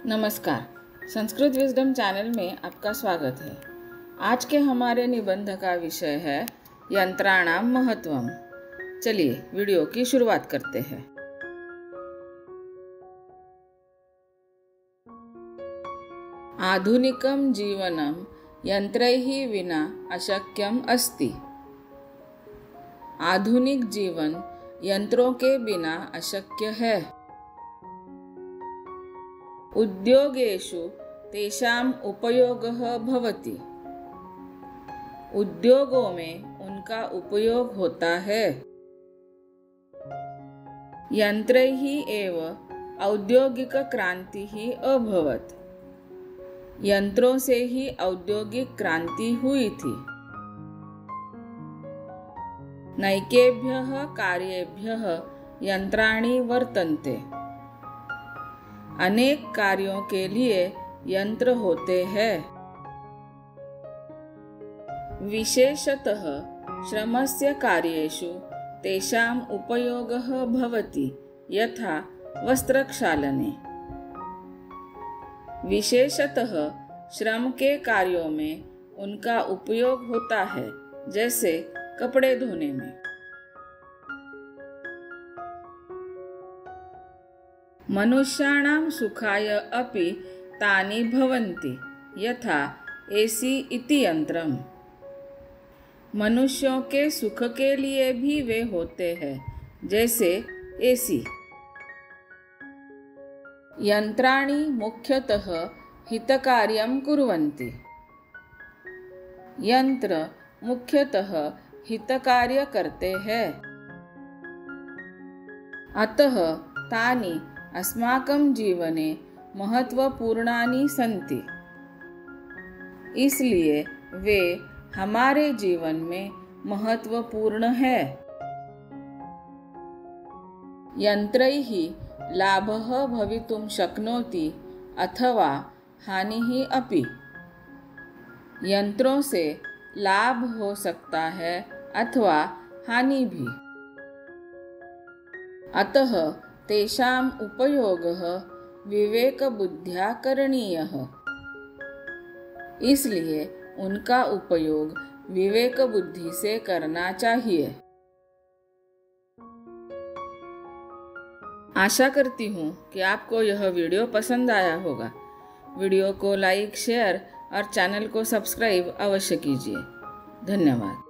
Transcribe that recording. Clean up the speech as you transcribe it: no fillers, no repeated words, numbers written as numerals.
नमस्कार, Sanskrit wisdom channel में आपका स्वागत है। आज के हमारे निबंध का विषय है यंत्राणाम महत्वम। चलिए वीडियो की शुरुआत करते हैं। आधुनिकं जीवनं यंत्रैः विना अशक्यम अस्ति। आधुनिक जीवन यंत्रों के बिना अशक्य है। उद्योगेषु तेषाम् उपयोगः भवति। उद्योगों में उनका उपयोग होता है। यंत्रैः एव औद्योगिक क्रांतिः अभवत्। यंत्रों से ही औद्योगिक क्रांति हुई थी। नैकेभ्यः कार्येभ्यः यंत्राणि वर्तन्ते। अनेक कार्यों के लिए यंत्र होते हैं। विशेषतः श्रमस्य कार्येषु तेषाम् उपयोगः भवति, यथा वस्त्रक्षालने। विशेषतः श्रम के कार्यों में उनका उपयोग होता है, जैसे कपड़े धोने में। मनुष्याणां सुखाय अपि तानि भवन्ति, यथा एसी इति यंत्रम। मनुष्यों के सुख के लिए भी वे होते हैं, जैसे एसी। यंत्राणि मुख्यतः हितकार्यं कुर्वन्ति। यंत्र मुख्यतः हितकार्य करते हैं। अतः तानि अस्माकं जीवने महत्वपूर्णानि सन्ति। इसलिए वे हमारे जीवन में महत्वपूर्ण है। यंत्रैः लाभः भवितुं शक्नोति अथवा हानिः अपि। यंत्रों से लाभ हो सकता है अथवा हानि भी। अतः तेषाम् उपयोगः विवेकबुद्ध्या करणीयः। इसलिए उनका उपयोग विवेक बुद्धि से करना चाहिए। आशा करती हूँ कि आपको यह वीडियो पसंद आया होगा। वीडियो को लाइक, शेयर और चैनल को सब्सक्राइब अवश्य कीजिए। धन्यवाद।